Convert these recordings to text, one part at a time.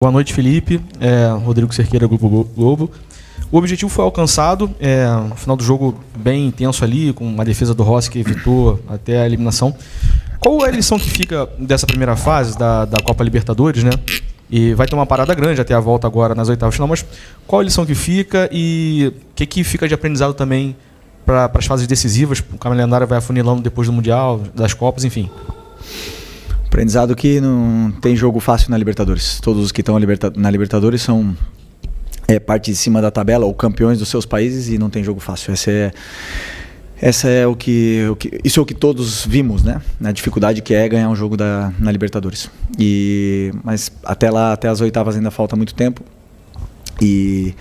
Boa noite, Felipe. Rodrigo Cerqueira, Grupo Globo. O objetivo foi alcançado, no final do jogo bem intenso ali, com uma defesa do Rossi que evitou até a eliminação. Qual é a lição que fica dessa primeira fase da Copa Libertadores, né? E vai ter uma parada grande até a volta agora nas oitavas de final, mas qual a lição que fica e o que fica de aprendizado também para as fases decisivas? O calendário vai afunilando depois do Mundial, das Copas, enfim. Aprendizado que não tem jogo fácil na Libertadores. Todos os que estão na Libertadores são parte de cima da tabela ou campeões dos seus países e não tem jogo fácil. Isso é o que todos vimos, né? Na dificuldade que é ganhar um jogo na Libertadores. Mas até lá, até as oitavas ainda falta muito tempo. E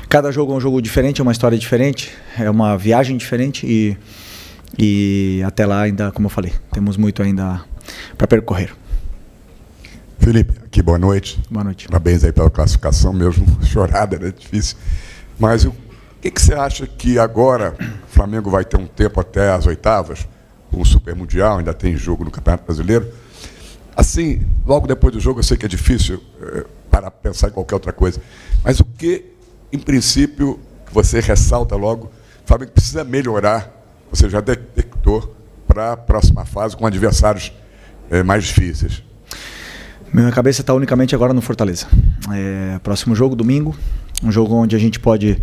cada jogo é um jogo diferente, é uma história diferente, é uma viagem diferente e até lá ainda, como eu falei, temos muito ainda para percorrer. Felipe, aqui, boa noite. Boa noite. Parabéns aí pela classificação mesmo, chorada, né? Difícil. Mas o que você acha que agora o Flamengo vai ter um tempo até as oitavas, com o Super Mundial, ainda tem jogo no Campeonato Brasileiro? Assim, logo depois do jogo, eu sei que é difícil para pensar em qualquer outra coisa, mas o que, em princípio, você ressalta logo, o Flamengo precisa melhorar, você já detectou, para a próxima fase com adversários mais difíceis? Minha cabeça está unicamente agora no Fortaleza. Próximo jogo, domingo, um jogo onde a gente pode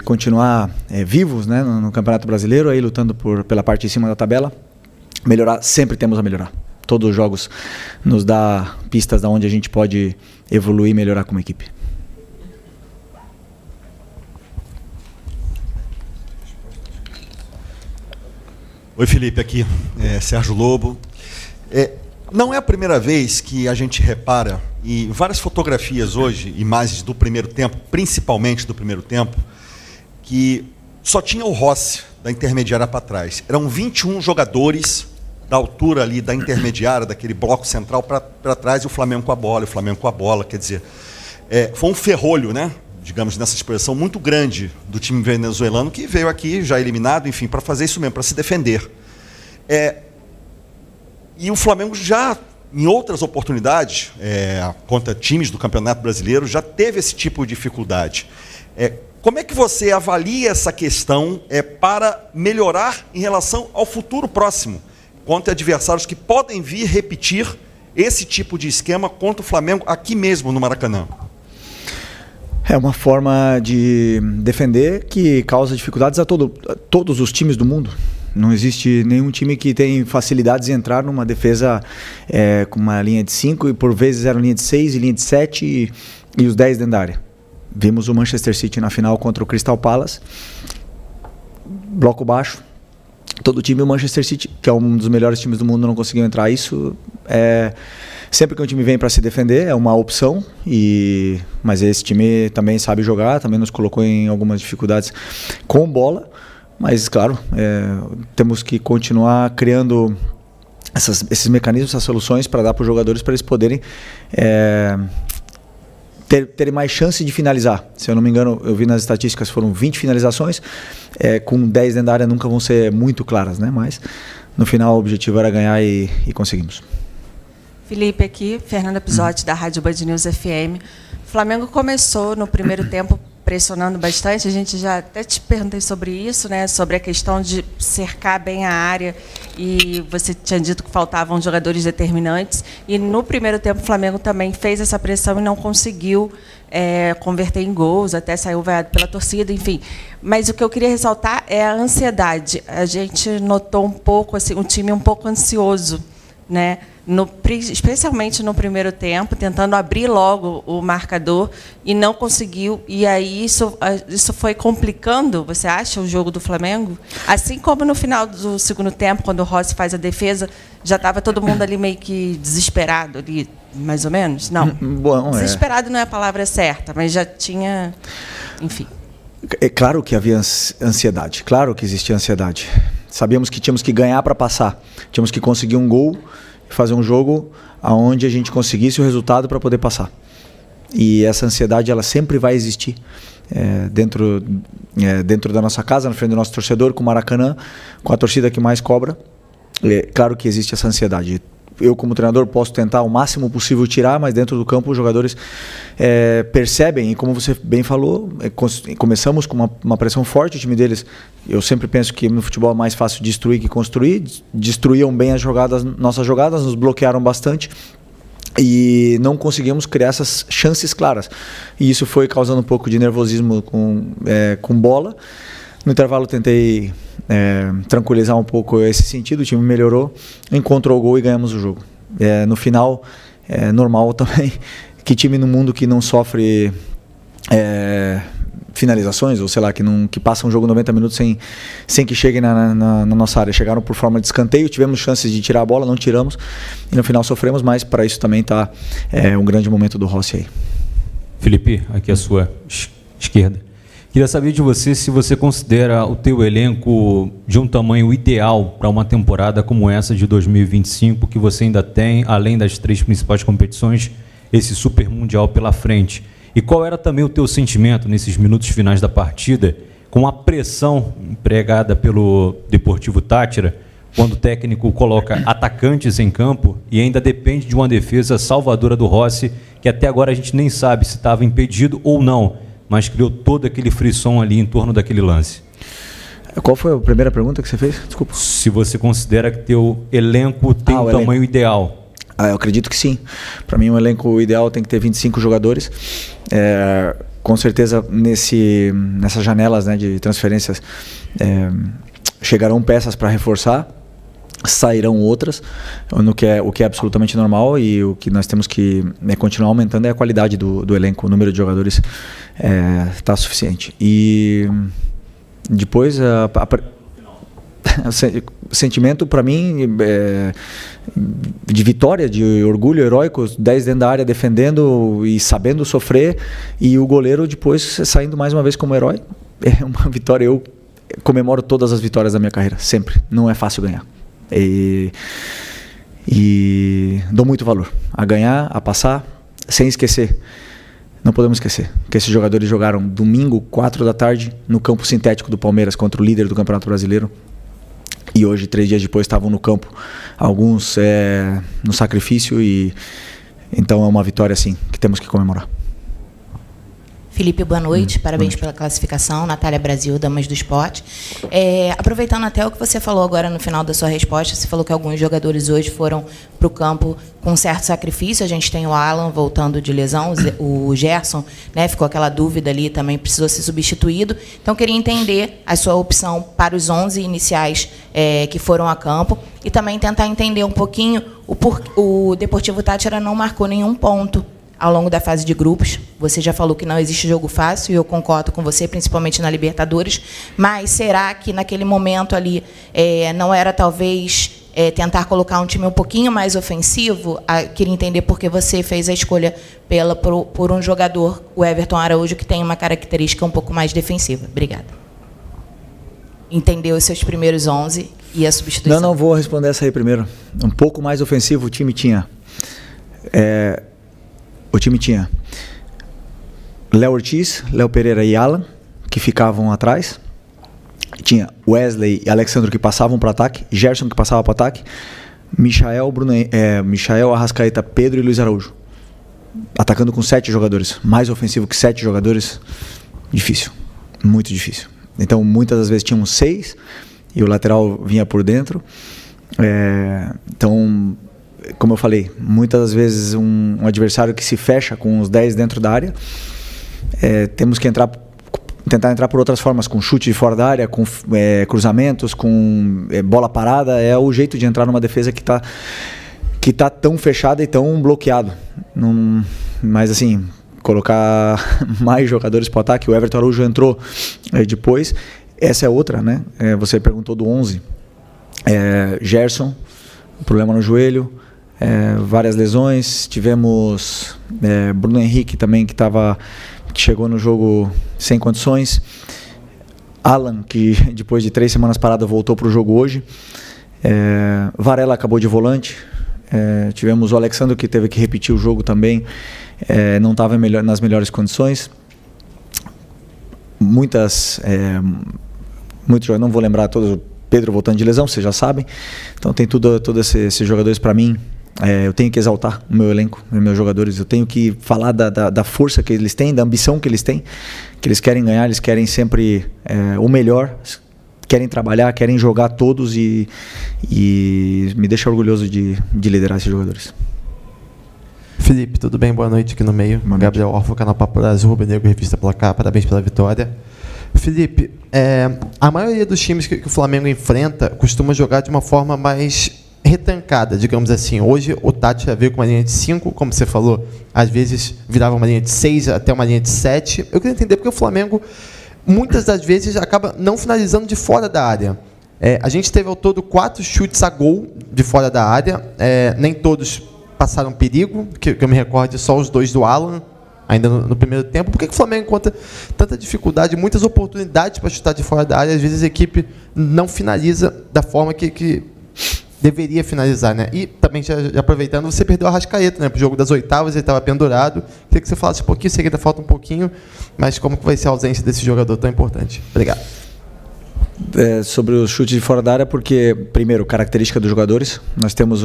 continuar vivos, né, no Campeonato Brasileiro, aí lutando pela parte de cima da tabela. Melhorar, sempre temos a melhorar. Todos os jogos nos dá pistas de onde a gente pode evoluir e melhorar como equipe. Oi, Felipe, aqui, Sérgio Lobo. Não é a primeira vez que a gente repara, e várias fotografias hoje, imagens do primeiro tempo, principalmente do primeiro tempo, que só tinha o Rossi da intermediária para trás. Eram 21 jogadores da altura ali da intermediária, daquele bloco central para trás, e o Flamengo com a bola, quer dizer, foi um ferrolho, né? Digamos, nessa expressão muito grande do time venezuelano, que veio aqui já eliminado, enfim, para fazer isso mesmo, para se defender. E o Flamengo já, em outras oportunidades, contra times do Campeonato Brasileiro, já teve esse tipo de dificuldade. Como é que você avalia essa questão para melhorar em relação ao futuro próximo, contra adversários que podem vir repetir esse tipo de esquema contra o Flamengo aqui mesmo no Maracanã? É uma forma de defender que causa dificuldades a todos os times do mundo. Não existe nenhum time que tem facilidades em entrar numa defesa com uma linha de 5 e por vezes era linha de 6 e linha de 7 e os 10 dentro da área. Vimos o Manchester City na final contra o Crystal Palace, bloco baixo. Todo time, o Manchester City, que é um dos melhores times do mundo, não conseguiu entrar. Isso sempre que um time vem para se defender, é uma opção, mas esse time também sabe jogar, também nos colocou em algumas dificuldades com bola, mas claro, temos que continuar criando esses mecanismos, essas soluções para dar para os jogadores, para eles poderem terem mais chance de finalizar. Se eu não me engano, eu vi nas estatísticas, foram 20 finalizações, com 10 dentro da área nunca vão ser muito claras, né? Mas no final o objetivo era ganhar e conseguimos. Felipe aqui, Fernanda Pisotti, da Rádio Band News FM. O Flamengo começou no primeiro tempo pressionando bastante, a gente já até te perguntei sobre isso, né, sobre a questão de cercar bem a área, e você tinha dito que faltavam jogadores determinantes, e no primeiro tempo o Flamengo também fez essa pressão e não conseguiu converter em gols, até saiu vaiado pela torcida, enfim. Mas o que eu queria ressaltar é a ansiedade. A gente notou um pouco, assim, um time um pouco ansioso, né? Especialmente no primeiro tempo, tentando abrir logo o marcador e não conseguiu. E aí isso foi complicando, você acha, o jogo do Flamengo? Assim como no final do segundo tempo, quando o Rossi faz a defesa, já estava todo mundo ali meio que desesperado, ali, mais ou menos? Não, bom, desesperado não é a palavra certa, mas já tinha, enfim. É claro que havia ansiedade, claro que existia ansiedade. Sabíamos que tínhamos que ganhar para passar, tínhamos que conseguir um gol, fazer um jogo onde a gente conseguisse o resultado para poder passar. E essa ansiedade, ela sempre vai existir dentro da nossa casa, na frente do nosso torcedor, com o Maracanã, com a torcida que mais cobra. Claro que existe essa ansiedade. eu como treinador posso tentar o máximo possível tirar, mas dentro do campo os jogadores percebem, e como você bem falou, começamos com uma pressão forte, o time deles, eu sempre penso que no futebol é mais fácil destruir que construir, destruíam bem as jogadas, nossas jogadas, nos bloquearam bastante, e não conseguimos criar essas chances claras, e isso foi causando um pouco de nervosismo com bola. No intervalo tentei tranquilizar um pouco esse sentido, o time melhorou, encontrou o gol e ganhamos o jogo. No final, normal também, que time no mundo que não sofre finalizações, ou sei lá, que passa um jogo 90 minutos sem que chegue na nossa área. Chegaram por forma de escanteio, tivemos chances de tirar a bola, não tiramos, e no final sofremos, mas para isso também está um grande momento do Rossi aí. Felipe, aqui à sua esquerda. Queria saber de você se você considera o teu elenco de um tamanho ideal para uma temporada como essa de 2025, que você ainda tem, além das 3 principais competições, esse Super Mundial pela frente. E qual era também o teu sentimento nesses minutos finais da partida, com a pressão empregada pelo Deportivo Táchira, quando o técnico coloca atacantes em campo e ainda depende de uma defesa salvadora do Rossi, que até agora a gente nem sabe se estava impedido ou não, mas criou todo aquele frisson ali em torno daquele lance. Qual foi a primeira pergunta que você fez? Desculpa. Se você considera que teu elenco tem um tamanho ideal. Eu acredito que sim. Para mim, um elenco ideal tem que ter 25 jogadores. Com certeza, nessas janelas, né, de transferências, chegarão peças para reforçar, sairão outras, o que é absolutamente normal, e o que nós temos que continuar aumentando é a qualidade do elenco. O número de jogadores está suficiente. E depois o sentimento para mim de vitória, de orgulho heróico, 10 dentro da área defendendo e sabendo sofrer, e o goleiro depois saindo mais uma vez como herói. É uma vitória. Eu comemoro todas as vitórias da minha carreira, sempre. Não é fácil ganhar. E dou muito valor a ganhar, a passar, sem esquecer. Não podemos esquecer que esses jogadores jogaram domingo, 4 da tarde, no campo sintético do Palmeiras contra o líder do Campeonato Brasileiro. E hoje, 3 dias depois, estavam no campo, alguns no sacrifício. E então é uma vitória, sim, que temos que comemorar. Felipe, boa noite. Parabéns pela classificação. Natália Brasil, Damas do Esporte. Aproveitando até o que você falou agora no final da sua resposta, você falou que alguns jogadores hoje foram para o campo com certo sacrifício. A gente tem o Alan voltando de lesão, o Gerson, né, ficou aquela dúvida ali, também precisou ser substituído. Então, queria entender a sua opção para os 11 iniciais que foram a campo, e também tentar entender um pouquinho o Deportivo Táchira não marcou nenhum ponto ao longo da fase de grupos. Você já falou que não existe jogo fácil, e eu concordo com você, principalmente na Libertadores, mas será que naquele momento ali não era talvez tentar colocar um time um pouquinho mais ofensivo? Queria entender por que você fez a escolha por um jogador, o Everton Araújo, que tem uma característica um pouco mais defensiva. Obrigada. Entendeu os seus primeiros 11 e a substituição? Não, vou responder essa aí primeiro. Um pouco mais ofensivo o time tinha. O time tinha Léo Ortiz, Léo Pereira e Alan, que ficavam atrás. Tinha Wesley e Alexandro, que passavam para o ataque. Gerson, que passava para o ataque. Michael, Arrascaeta, Pedro e Luiz Araújo. Atacando com 7 jogadores. Mais ofensivo que 7 jogadores, difícil. Muito difícil. Então, muitas das vezes tínhamos 6 e o lateral vinha por dentro. Então, como eu falei, muitas das vezes um adversário que se fecha com os 10 dentro da área, temos que tentar entrar por outras formas, com chute de fora da área, com cruzamentos, com bola parada. É o jeito de entrar numa defesa que tá tão fechada e tão bloqueado. Mas assim, colocar mais jogadores para o ataque. O Everton Araújo entrou depois. Essa é outra, né? Você perguntou do 11. Gerson, problema no joelho. Várias lesões, tivemos Bruno Henrique também, que chegou no jogo sem condições. Alan, que depois de 3 semanas parado voltou para o jogo hoje. Varela acabou de volante. Tivemos o Alexandre, que teve que repetir o jogo também, não estava nas melhores condições. Muitos jogadores, não vou lembrar todos. Pedro voltando de lesão, vocês já sabem. Então tem todos esses jogadores, para mim, eu tenho que exaltar o meu elenco, os meus jogadores. Eu tenho que falar da força que eles têm, da ambição que eles têm, que eles querem ganhar, eles querem sempre o melhor, querem trabalhar, querem jogar todos e me deixa orgulhoso de liderar esses jogadores. Felipe, tudo bem? Boa noite aqui no meio. Gabriel Orfo, canal Papo Brasil, Rubro Negro, Revista Placar. Parabéns pela vitória. Felipe, a maioria dos times que o Flamengo enfrenta costuma jogar de uma forma mais retrancada, digamos assim. Hoje o Tati já veio com uma linha de 5, como você falou, às vezes virava uma linha de 6 até uma linha de 7. Eu queria entender porque o Flamengo, muitas das vezes, acaba não finalizando de fora da área. A gente teve ao todo 4 chutes a gol de fora da área, nem todos passaram perigo, que eu me recordo, só os 2 do Alan, ainda no primeiro tempo. Por que o Flamengo encontra tanta dificuldade, muitas oportunidades para chutar de fora da área, às vezes a equipe não finaliza da forma que deveria finalizar, né? E também, já aproveitando, você perdeu a Arrascaeta, né? Para o jogo das oitavas, ele estava pendurado. Queria que você falasse um pouquinho, sei que ainda falta um pouquinho, mas como que vai ser a ausência desse jogador tão importante? Obrigado. Sobre os chutes de fora da área, porque, primeiro, característica dos jogadores. Nós temos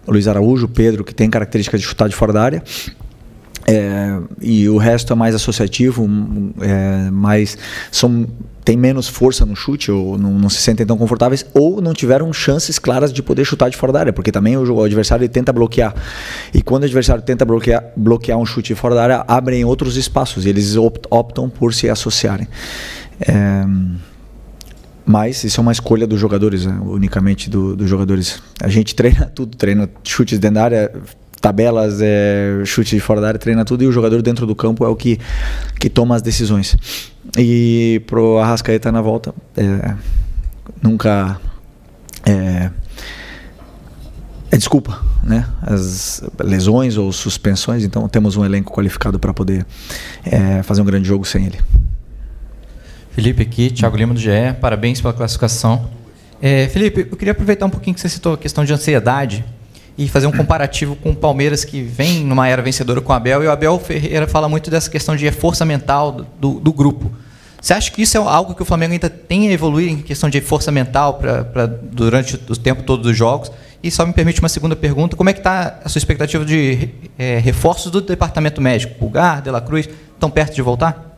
Luiz Araújo, Pedro, que tem característica de chutar de fora da área. E o resto é mais associativo, tem menos força no chute, ou não se sentem tão confortáveis, ou não tiveram chances claras de poder chutar de fora da área, porque também o adversário tenta bloquear. E quando o adversário tenta bloquear um chute de fora da área, abrem outros espaços, e eles optam por se associarem. Mas isso é uma escolha dos jogadores, né? Unicamente dos jogadores. A gente treina tudo, treina chutes dentro da área, tabelas, chute de fora da área, treina tudo, e o jogador dentro do campo é o que toma as decisões. E pro Arrascaeta na volta, nunca desculpa, né? As lesões ou suspensões, então temos um elenco qualificado para poder fazer um grande jogo sem ele. Felipe aqui, Thiago Lima do GE, parabéns pela classificação. Felipe, eu queria aproveitar um pouquinho que você citou a questão de ansiedade e fazer um comparativo com o Palmeiras, que vem numa era vencedora com o Abel, e o Abel Ferreira fala muito dessa questão de força mental do grupo. Você acha que isso é algo que o Flamengo ainda tem a evoluir em questão de força mental durante o tempo todo dos jogos? E só me permite uma segunda pergunta, como é que está a sua expectativa de reforços do departamento médico? Pulgar, De La Cruz, estão perto de voltar?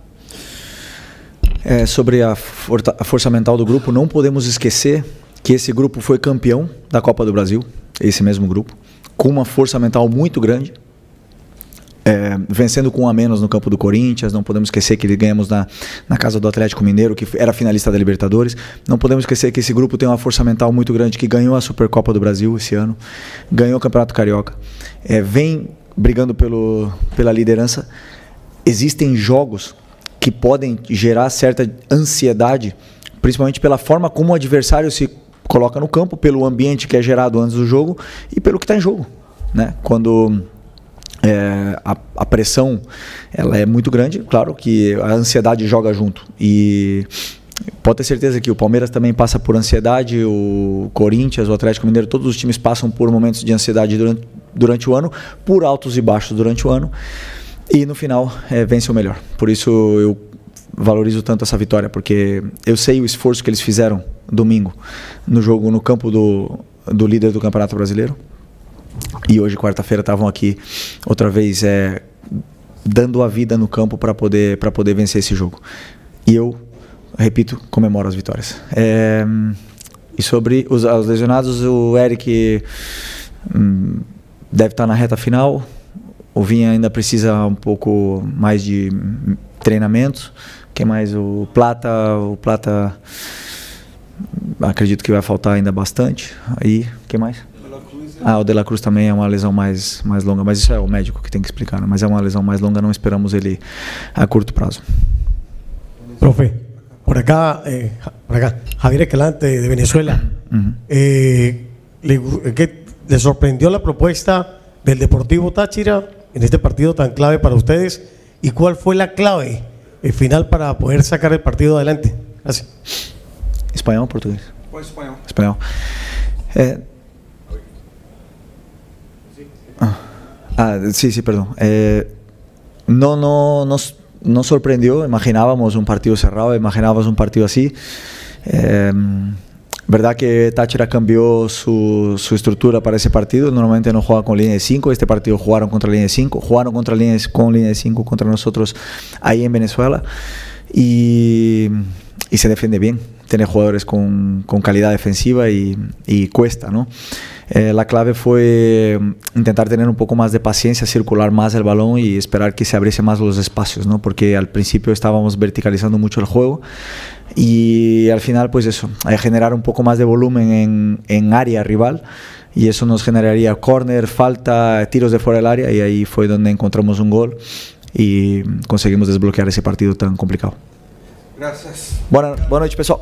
Sobre a força mental do grupo, não podemos esquecer que esse grupo foi campeão da Copa do Brasil, esse mesmo grupo, com uma força mental muito grande, vencendo com 1 a menos no campo do Corinthians. Não podemos esquecer que ganhamos na casa do Atlético Mineiro, que era finalista da Libertadores. Não podemos esquecer que esse grupo tem uma força mental muito grande, que ganhou a Supercopa do Brasil esse ano, ganhou o Campeonato Carioca, vem brigando pela liderança. Existem jogos que podem gerar certa ansiedade, principalmente pela forma como o adversário se coloca no campo, pelo ambiente que é gerado antes do jogo e pelo que está em jogo, né? Quando a pressão ela é muito grande, claro que a ansiedade joga junto, e pode ter certeza que o Palmeiras também passa por ansiedade, o Corinthians, o Atlético Mineiro, todos os times passam por momentos de ansiedade durante o ano, por altos e baixos durante o ano, e no final vence o melhor. Por isso eu valorizo tanto essa vitória, porque eu sei o esforço que eles fizeram domingo no jogo no campo do líder do Campeonato Brasileiro, e hoje, quarta-feira, estavam aqui outra vez dando a vida no campo para poder vencer esse jogo. E eu, repito, comemoro as vitórias. E sobre os lesionados, o Eric deve estar na reta final. O Vinha ainda precisa um pouco mais de treinamento. Quem mais? O Plata acredito que vai faltar ainda bastante. Aí, quem mais? O De La Cruz também é uma lesão mais longa, mas isso é o médico que tem que explicar, né? Mas é uma lesão mais longa, não esperamos ele a curto prazo. Profe, por acá, Javier Escalante de Venezuela. ¿Le sorprendió la propuesta del Deportivo Táchira en este partido tan clave para ustedes? ¿Y cuál fue la clave final para poder sacar el partido adelante? Gracias. Espanhol ou português? Espanhol. Espanhol. Sí, perdón. No nos sorprendió, imaginábamos un partido cerrado, imaginábamos un partido así. Verdad que Táchira cambió su estructura para ese partido. Normalmente no juega con línea de 5. Este partido jugaron contra línea de 5. Jugaron con línea de 5 contra nosotros ahí en Venezuela. Y se defiende bien. Tiene jugadores con calidad defensiva y cuesta, ¿no? La clave fue intentar tener un poco más de paciencia, circular más el balón y esperar que se abriese más los espacios, ¿no? Porque al principio estábamos verticalizando mucho el juego y al final pues eso, generar un poco más de volumen en área rival, y eso nos generaría córner, falta, tiros de fuera del área, y ahí fue donde encontramos un gol y conseguimos desbloquear ese partido tan complicado. Gracias. Boa noite, pessoal.